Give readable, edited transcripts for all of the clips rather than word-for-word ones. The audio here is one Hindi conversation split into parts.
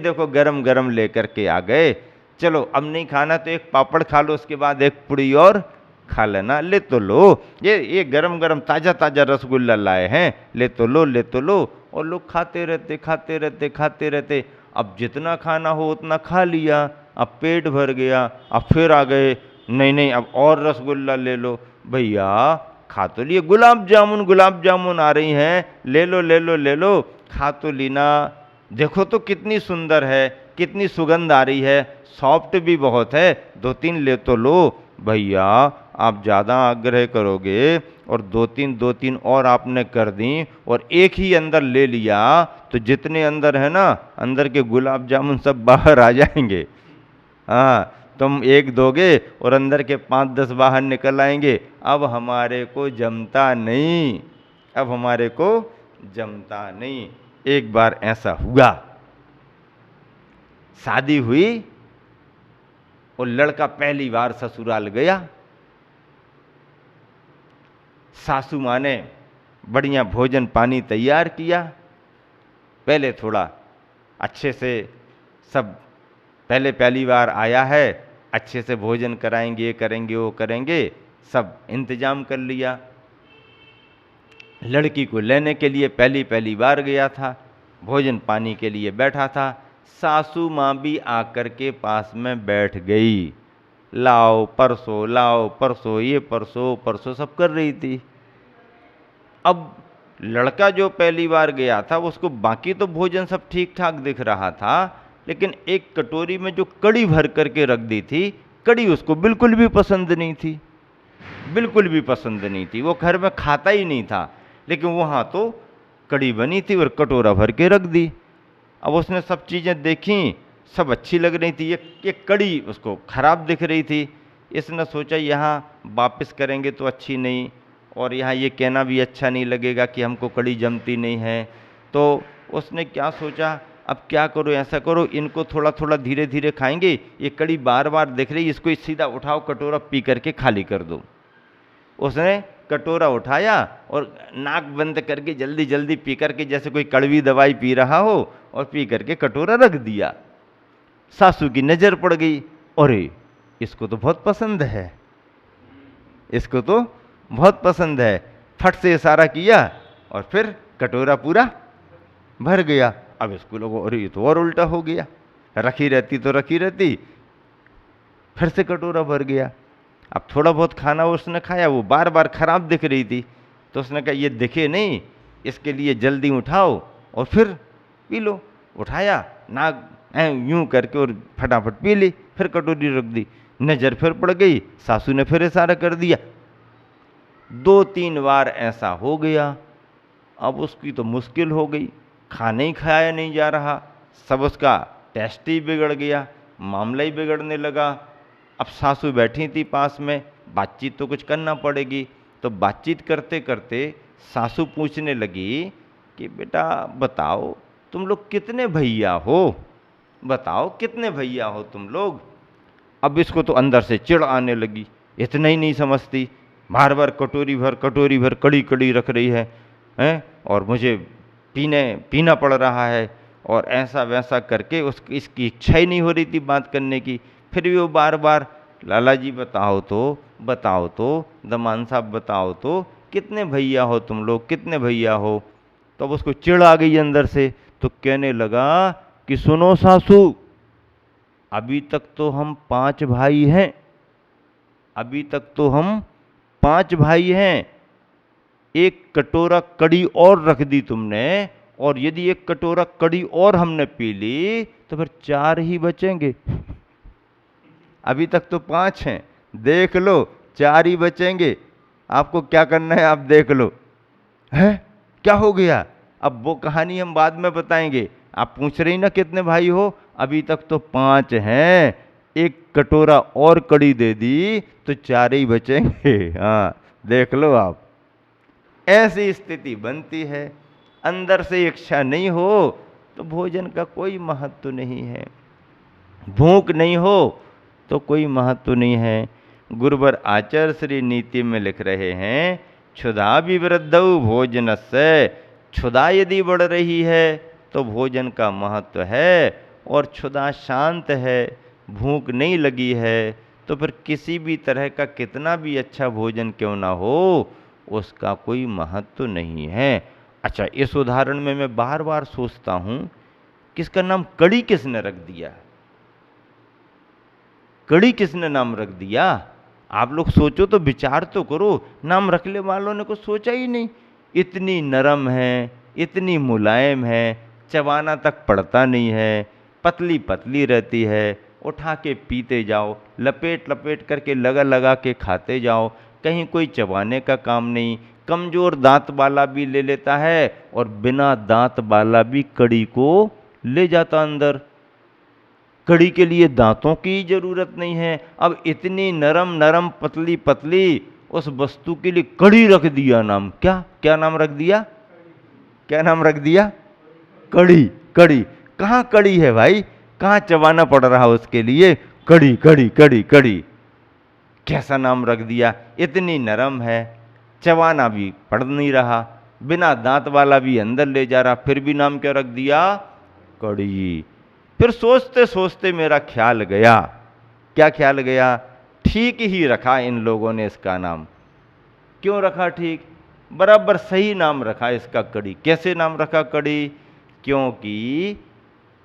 देखो गरम गरम लेकर के आ गए। चलो अब नहीं खाना तो एक पापड़ खा लो, उसके बाद एक पुड़ी और खा लेना। ले तो लो, ये गरम गरम ताजा ताजा रसगुल्ला लाए हैं, ले तो लो, ले तो लो। और लोग खाते रहते खाते रहते खाते रहते। अब जितना खाना हो उतना खा लिया, अब पेट भर गया। अब फिर आ गए, नहीं नहीं अब और रसगुल्ला ले लो। भैया खा तो लिए, गुलाब जामुन आ रही हैं, ले लो ले लो ले लो, खा तो लीना। देखो तो कितनी सुंदर है, कितनी सुगंध आ रही है, सॉफ्ट भी बहुत है, 2-3 ले तो लो। भैया आप ज़्यादा आग्रह करोगे और 2-3 और आपने कर दी और एक ही अंदर ले लिया तो जितने अंदर है ना, अंदर के गुलाब जामुन सब बाहर आ जाएंगे। हाँ, तुम एक दोगे और अंदर के 5-10 बाहर निकल आएंगे। अब हमारे को जमता नहीं, अब हमारे को जमता नहीं। एक बार ऐसा हुआ, शादी हुई और लड़का पहली बार ससुराल गया। सासू माँ ने बढ़िया भोजन पानी तैयार किया। पहले थोड़ा अच्छे से सब, पहले पहली बार आया है, अच्छे से भोजन कराएंगे, ये करेंगे वो करेंगे, सब इंतजाम कर लिया। लड़की को लेने के लिए पहली पहली बार गया था, भोजन पानी के लिए बैठा था। सासू माँ भी आकर के पास में बैठ गई। लाओ परसो, ये परसो परसो सब कर रही थी। अब लड़का जो पहली बार गया था उसको बाकी तो भोजन सब ठीक ठाक दिख रहा था, लेकिन एक कटोरी में जो कड़ी भर करके रख दी थी, कड़ी उसको बिल्कुल भी पसंद नहीं थी, बिल्कुल भी पसंद नहीं थी। वो घर में खाता ही नहीं था, लेकिन वहाँ तो कड़ी बनी थी और कटोरा भर के रख दी। अब उसने सब चीज़ें देखी, सब अच्छी लग रही थी, ये कड़ी उसको खराब दिख रही थी। इसने सोचा यहाँ वापस करेंगे तो अच्छी नहीं, और यहाँ ये कहना भी अच्छा नहीं लगेगा कि हमको कड़ी जमती नहीं है। तो उसने क्या सोचा, अब क्या करो, ऐसा करो इनको थोड़ा थोड़ा धीरे धीरे खाएंगे, ये कड़ी बार बार दिख रही, इसको सीधा उठाओ, कटोरा पी करके खाली कर दो। उसने कटोरा उठाया और नाक बंद करके जल्दी जल्दी पी करके, जैसे कोई कड़वी दवाई पी रहा हो, और पी करके कटोरा रख दिया। सासू की नज़र पड़ गई, अरे इसको तो बहुत पसंद है, इसको तो बहुत पसंद है। फट से इशारा किया और फिर कटोरा पूरा भर गया। अब इसको लोगों, अरे ये तो और उल्टा हो गया, रखी रहती तो रखी रहती, फिर से कटोरा भर गया। अब थोड़ा बहुत खाना उसने खाया, वो बार बार खराब दिख रही थी, तो उसने कहा ये दिखे नहीं, इसके लिए जल्दी उठाओ और फिर पी लो। उठाया, नाक यूं करके और फटाफट पी ली, फिर कटोरी रख दी। नज़र फिर पड़ गई, सासू ने फिर इशारा कर दिया। 2-3 बार ऐसा हो गया। अब उसकी तो मुश्किल हो गई, खाना ही खाया नहीं जा रहा, सब उसका टेस्ट ही बिगड़ गया, मामला ही बिगड़ने लगा। अब सासू बैठी थी पास में, बातचीत तो कुछ करना पड़ेगी। तो बातचीत करते करते सासू पूछने लगी कि बेटा बताओ तुम लोग कितने भैया हो, बताओ कितने भैया हो तुम लोग। अब इसको तो अंदर से चिढ़ आने लगी, इतना ही नहीं समझती, बार बार कटोरी भर कड़ी कड़ी रख रही है, और मुझे पीना पड़ रहा है। और ऐसा वैसा करके इसकी इच्छा ही नहीं हो रही थी बात करने की। फिर भी वो बार बार, लाला जी बताओ तो, दमान साहब बताओ तो, कितने भैया हो तुम लोग, कितने भैया हो। तो अब उसको चिढ़ आ गई अंदर से, तो कहने लगा कि सुनो सासू, अभी तक तो हम 5 भाई हैं, अभी तक तो हम 5 भाई हैं। एक कटोरा कड़ी और रख दी तुमने, और यदि एक कटोरा कड़ी और हमने पी ली तो फिर 4 ही बचेंगे। अभी तक तो 5 हैं, देख लो 4 ही बचेंगे, आपको क्या करना है आप देख लो। है क्या हो गया, अब वो कहानी हम बाद में बताएंगे, आप पूछ रही ना कितने भाई हो, अभी तक तो 5 हैं, एक कटोरा और कड़ी दे दी तो 4 ही बचेंगे। हाँ देख लो आप, ऐसी स्थिति बनती है। अंदर से इच्छा नहीं हो तो भोजन का कोई महत्व नहीं है, भूख नहीं हो तो कोई महत्व नहीं है। गुरुवर आचार्य श्री नीति में लिख रहे हैं, क्षुधा विवृद्धौ भोजनस्य, क्षुधा यदि बढ़ रही है तो भोजन का महत्व है, और क्षुधा शांत है, भूख नहीं लगी है, तो फिर किसी भी तरह का कितना भी अच्छा भोजन क्यों ना हो, उसका कोई महत्व नहीं है। अच्छा, इस उदाहरण में मैं बार बार सोचता हूं कि इसका नाम कड़ी किसने रख दिया? कड़ी किसने नाम रख दिया? आप लोग सोचो तो, विचार तो करो। नाम रखने वालों ने कुछ सोचा ही नहीं। इतनी नरम है, इतनी मुलायम है, चबाना तक पड़ता नहीं है, पतली पतली रहती है, उठा के पीते जाओ, लपेट लपेट करके लगा लगा के खाते जाओ, कहीं कोई चबाने का काम नहीं। कमजोर दांत वाला भी ले लेता है और बिना दांत वाला भी कड़ी को ले जाता अंदर। कड़ी के लिए दांतों की जरूरत नहीं है। अब इतनी नरम नरम पतली पतली उस वस्तु के लिए कड़ी रख दिया नाम। क्या क्या नाम रख दिया? क्या नाम रख दिया? कड़ी। कड़ी कहाँ कड़ी है भाई? कहाँ चबाना पड़ रहा उसके लिए? कड़ी कड़ी कड़ी कड़ी। कैसा नाम रख दिया? इतनी नरम है, चबाना भी पड़ नहीं रहा, बिना दांत वाला भी अंदर ले जा रहा, फिर भी नाम क्या रख दिया? कड़ी। फिर सोचते सोचते मेरा ख्याल गया। क्या ख्याल गया? ठीक ही रखा इन लोगों ने इसका नाम। क्यों रखा ठीक? बराबर सही नाम रखा इसका, कड़ी। कैसे नाम रखा कड़ी? क्योंकि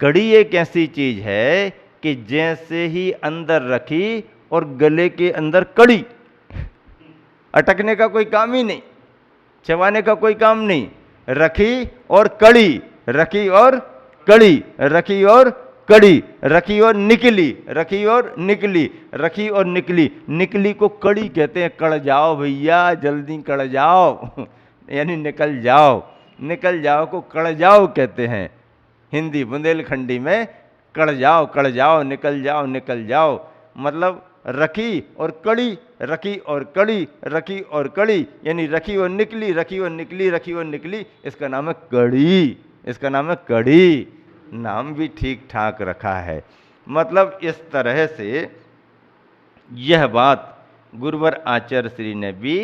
कड़ी एक ऐसी चीज है कि जैसे ही अंदर रखी और गले के अंदर कड़ी, अटकने का कोई काम ही नहीं, चबाने का कोई काम नहीं। रखी और कड़ी, रखी और कड़ी, रखी और कड़ी, रखी और निकली, रखी और निकली, रखी और निकली। निकली को कड़ी कहते हैं। कड़ जाओ भैया, जल्दी कड़ जाओ यानी निकल जाओ। निकल जाओ को कड़ जाओ कहते हैं। हिंदी बुंदेलखंडी में कड़ जाओ, निकल जाओ, निकल जाओ। मतलब रखी और कड़ी, रखी और कड़ी, रखी और कड़ी, यानी रखी और निकली, रखी और निकली, रखी और निकली। इसका नाम है कड़ी। इसका नाम है कड़ी। नाम भी ठीक ठाक रखा है। मतलब इस तरह से यह बात गुरुवर आचार्य श्री ने भी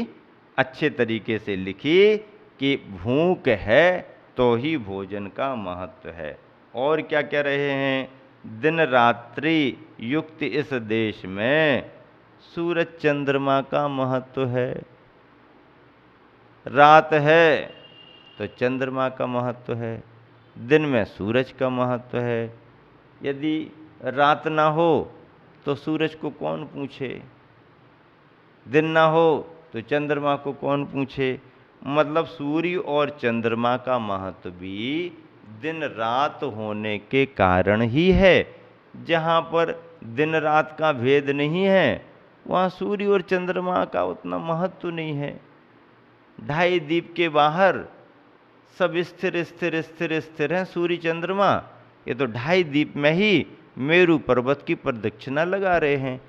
अच्छे तरीके से लिखी कि भूख है तो ही भोजन का महत्व है। और क्या कह रहे हैं? दिन रात्रि युक्त इस देश में सूरज चंद्रमा का महत्व है। रात है तो चंद्रमा का महत्व है, दिन में सूरज का महत्व है। यदि रात ना हो तो सूरज को कौन पूछे, दिन ना हो तो चंद्रमा को कौन पूछे। मतलब सूर्य और चंद्रमा का महत्व भी दिन रात होने के कारण ही है। जहाँ पर दिन रात का भेद नहीं है, वहाँ सूर्य और चंद्रमा का उतना महत्व नहीं है। ढाई दीप के बाहर सब स्थिर स्थिर स्थिर स्थिर हैं सूर्य चंद्रमा। ये तो ढाई दीप में ही मेरु पर्वत की प्रदक्षिणा लगा रहे हैं।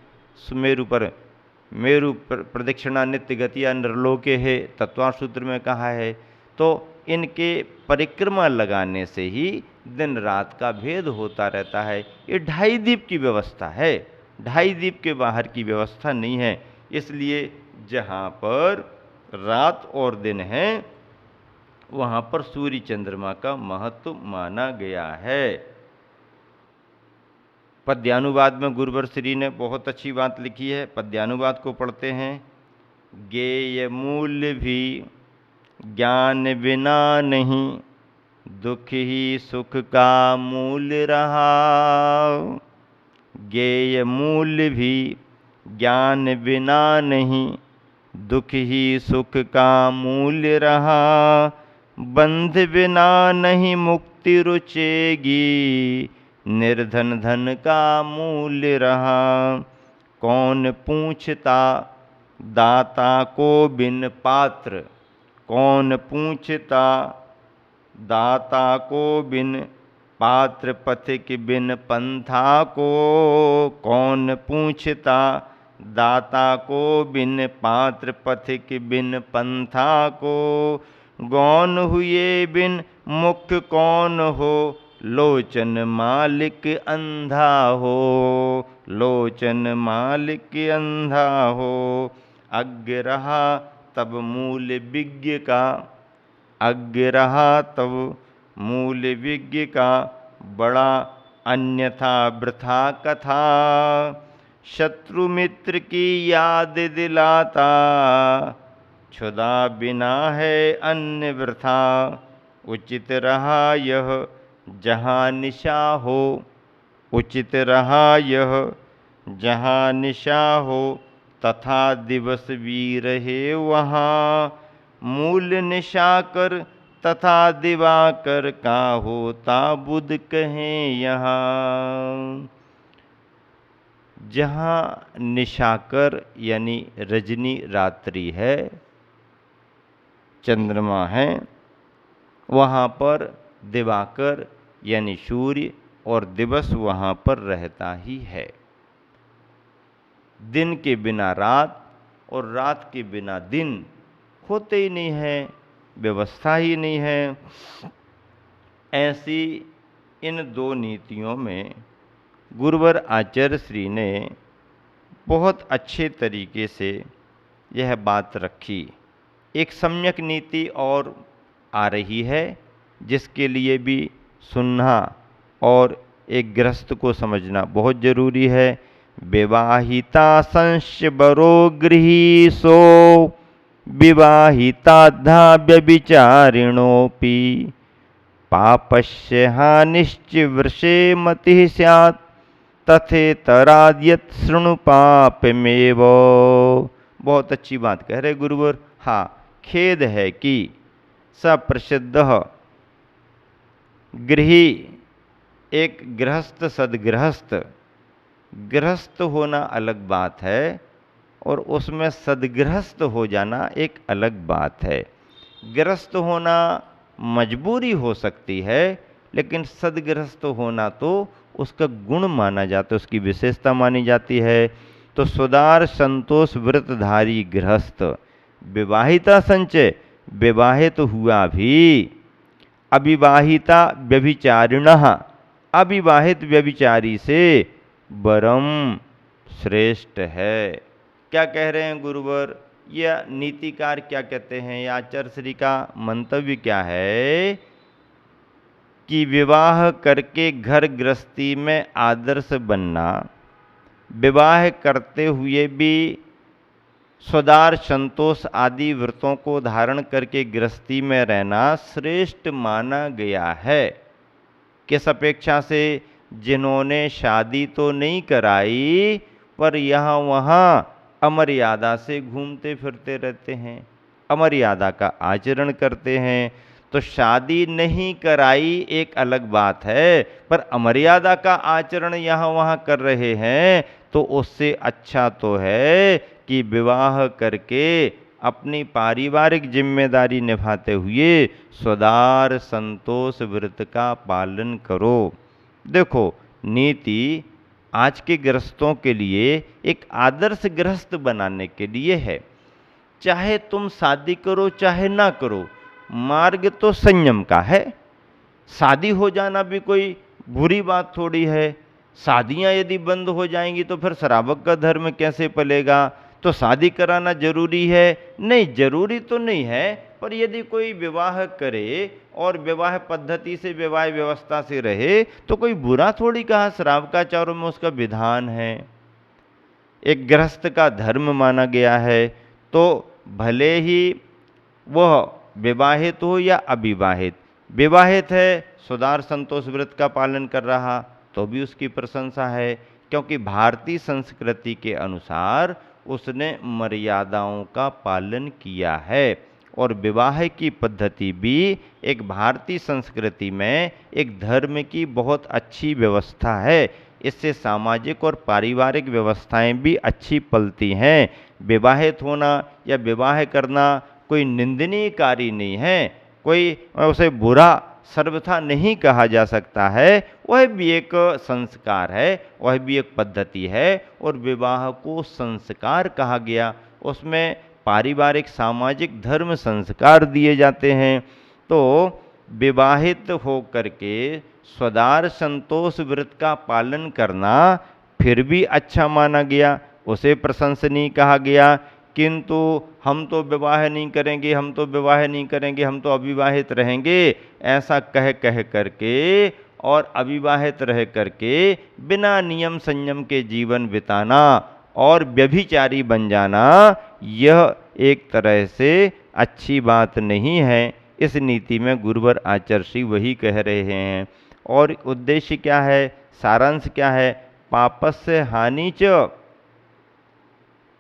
मेरु प्रदक्षिणा नित्य गतिया निर्लोके है, तत्वार सूत्र में कहा है। तो इनके परिक्रमा लगाने से ही दिन रात का भेद होता रहता है। ये ढाई दीप की व्यवस्था है, ढाई दीप के बाहर की व्यवस्था नहीं है। इसलिए जहाँ पर रात और दिन है, वहाँ पर सूर्य चंद्रमा का महत्व माना गया है। पद्यानुवाद में गुरुवर श्री ने बहुत अच्छी बात लिखी है। पद्यानुवाद को पढ़ते हैं। गेय मूल्य भी ज्ञान बिना नहीं, दुख ही सुख का मूल्य रहा। गेय मूल्य भी ज्ञान बिना नहीं, दुख ही सुख का मूल्य रहा। बंध बिना नहीं मुक्ति रुचेगी, निर्धन धन का मूल्य रहा। कौन पूछता दाता को बिन पात्र, कौन पूछता दाता को बिन पात्र। पथिक बिन पंथा को, कौन पूछता दाता को बिन पात्र। पथिक बिन पंथा को, गौन हुए बिन मुख कौन हो। लोचन मालिक अंधा हो, लोचन मालिक अंधा हो। अज्ञ रहा तब मूल विज्ञ का, अज्ञ रहा तब मूल विज्ञ का। बड़ा अन्यथा वृथा कथा। शत्रु मित्र की याद दिलाता, क्षुधा बिना है अन्न वृथा। उचित रहा यह जहाँ निशा हो, उचित रहा यह जहाँ निशा हो, तथा दिवस भी रहे वहाँ। मूल निशा कर तथा दिवाकर, का होता बुध कहें यहाँ। जहाँ निशाकर यानी रजनी रात्रि है, चंद्रमा है, वहाँ पर दिवाकर यानी सूर्य और दिवस वहाँ पर रहता ही है। दिन के बिना रात और रात के बिना दिन होते ही नहीं है, व्यवस्था ही नहीं है। ऐसी इन दो नीतियों में गुरुवर आचार्य श्री ने बहुत अच्छे तरीके से यह बात रखी। एक सम्यक नीति और आ रही है, जिसके लिए भी सुनना और एक गृहस्थ को समझना बहुत जरूरी है। विवाहिता संस्य बरो गृही सो, विवाहिताद्धा व्यभिचारिणोऽपि। पापस्य हानिश्च वृषे मतिः स्यात्, तथेतराद्यत् शृणु पापमेव। बहुत अच्छी बात कह रहे गुरुवर। हाँ, खेद है कि सप्रसिद्ध गृही, एक गृहस्थ सदगृहस्थ, गृहस्थ होना अलग बात है और उसमें सदगृहस्थ हो जाना एक अलग बात है। गृहस्थ होना मजबूरी हो सकती है, लेकिन सदगृहस्थ होना तो उसका गुण माना जाता है, उसकी विशेषता मानी जाती है। तो सुदार संतोष व्रतधारी गृहस्थ, विवाहिता संचय, विवाहित हुआ भी, अविवाहिता व्यभिचारिणः, अविवाहित व्यभिचारी से बरम श्रेष्ठ है। क्या कह रहे हैं गुरुवर? यह नीतिकार क्या कहते हैं, या आचार्य श्री का मंतव्य क्या है कि विवाह करके घर गृहस्थी में आदर्श बनना, विवाह करते हुए भी स्वदार संतोष आदि व्रतों को धारण करके गृहस्थी में रहना श्रेष्ठ माना गया है। किस अपेक्षा से? जिन्होंने शादी तो नहीं कराई, पर यहाँ वहाँ अमर्यादा से घूमते फिरते रहते हैं, अमर्यादा का आचरण करते हैं। तो शादी नहीं कराई एक अलग बात है, पर अमर्यादा का आचरण यहाँ वहाँ कर रहे हैं, तो उससे अच्छा तो है कि विवाह करके अपनी पारिवारिक जिम्मेदारी निभाते हुए स्वदार संतोष व्रत का पालन करो। देखो, नीति आज के गृहस्थों के लिए एक आदर्श गृहस्थ बनाने के लिए है। चाहे तुम शादी करो चाहे ना करो, मार्ग तो संयम का है। शादी हो जाना भी कोई बुरी बात थोड़ी है। शादियां यदि बंद हो जाएंगी तो फिर श्रावक का धर्म कैसे पलेगा? तो शादी कराना जरूरी है? नहीं, जरूरी तो नहीं है, पर यदि कोई विवाह करे और विवाह पद्धति से, विवाह व्यवस्था से रहे, तो कोई बुरा थोड़ी कहा। श्रावकाचारों में उसका विधान है, एक गृहस्थ का धर्म माना गया है। तो भले ही वह विवाहित हो या अविवाहित, विवाहित है सुदार संतोष व्रत का पालन कर रहा तो भी उसकी प्रशंसा है, क्योंकि भारतीय संस्कृति के अनुसार उसने मर्यादाओं का पालन किया है। और विवाह की पद्धति भी एक भारतीय संस्कृति में एक धर्म की बहुत अच्छी व्यवस्था है। इससे सामाजिक और पारिवारिक व्यवस्थाएं भी अच्छी पलती हैं। विवाहित होना या विवाह करना कोई निंदनीय कार्य नहीं है, कोई उसे बुरा सर्वथा नहीं कहा जा सकता है। वह भी एक संस्कार है, वह भी एक पद्धति है, और विवाह को संस्कार कहा गया। उसमें पारिवारिक सामाजिक धर्म संस्कार दिए जाते हैं। तो विवाहित होकर के स्वदार संतोष व्रत का पालन करना फिर भी अच्छा माना गया, उसे प्रशंसनीय कहा गया। किंतु हम तो विवाह नहीं करेंगे, हम तो विवाह नहीं करेंगे, हम तो अविवाहित रहेंगे, ऐसा कह करके और अविवाहित रह करके बिना नियम संयम के जीवन बिताना और व्यभिचारी बन जाना, यह एक तरह से अच्छी बात नहीं है। इस नीति में गुरुवर आचार्य श्री वही कह रहे हैं। और उद्देश्य क्या है, सारांश क्या है? पापस्य हानि च,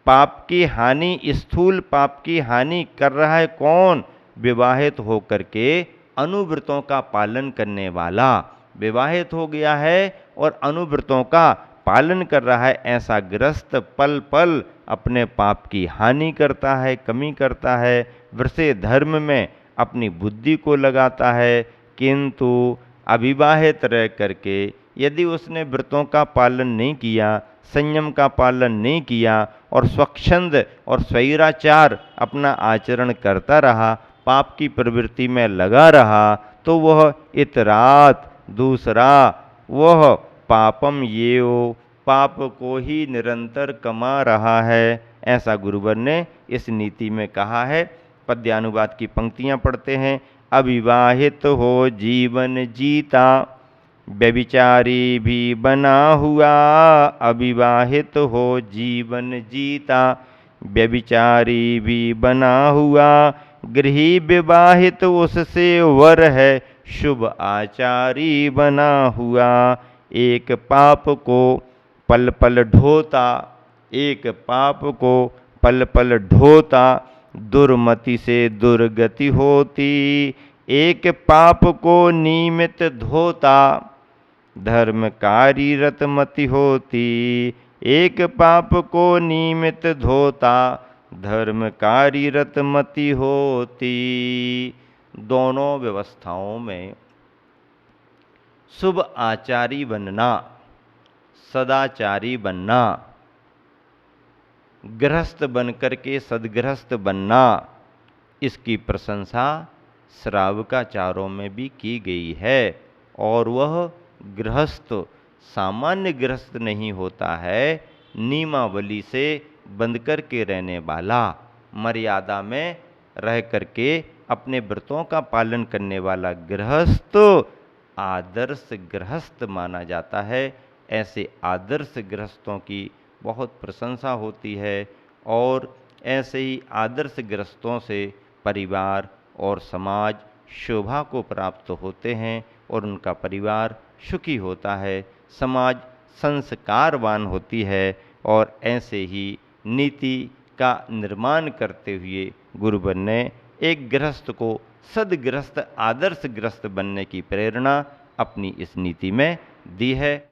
पाप की हानि, स्थूल पाप की हानि कर रहा है कौन? विवाहित होकर के अनुव्रतों का पालन करने वाला। विवाहित हो गया है और अनुव्रतों का पालन कर रहा है, ऐसा गृहस्थ पल पल अपने पाप की हानि करता है, कमी करता है, वृषे धर्म में अपनी बुद्धि को लगाता है। किंतु अविवाहित रह करके यदि उसने व्रतों का पालन नहीं किया, संयम का पालन नहीं किया और स्वच्छंद और स्वैराचार अपना आचरण करता रहा, पाप की प्रवृत्ति में लगा रहा, तो वह इतरात, दूसरा वह पापम येओ, पाप को ही निरंतर कमा रहा है। ऐसा गुरुवर ने इस नीति में कहा है। पद्यानुवाद की पंक्तियां पढ़ते हैं। अविवाहित हो जीवन जीता, व्यभिचारी भी बना हुआ। अविवाहित हो जीवन जीता, व्यभिचारी भी बना हुआ। गृही विवाहित उससे वर है, शुभ आचारी बना हुआ। एक पाप को पल पल ढोता, एक पाप को पल पल ढोता, दुर्मति से दुर्गति होती। एक पाप को नियमित धोता, धर्मकारी रतमति होती। एक पाप को नियमित धोता, धर्मकारी रतमति होती। दोनों व्यवस्थाओं में शुभ आचारी बनना, सदाचारी बनना, गृहस्थ बनकर के सदगृहस्थ बनना, इसकी प्रशंसा श्रावकाचारों में भी की गई है। और वह गृहस्थ सामान्य गृहस्थ नहीं होता है, नियमावली से बंध करके रहने वाला, मर्यादा में रह करके अपने व्रतों का पालन करने वाला गृहस्थ आदर्श गृहस्थ माना जाता है। ऐसे आदर्श गृहस्थों की बहुत प्रशंसा होती है और ऐसे ही आदर्श गृहस्थों से परिवार और समाज शोभा को प्राप्त होते हैं और उनका परिवार सुखी होता है, समाज संस्कारवान होती है। और ऐसे ही नीति का निर्माण करते हुए गुरुवर ने एक गृहस्थ को सदगृहस्थ आदर्श गृहस्थ बनने की प्रेरणा अपनी इस नीति में दी है।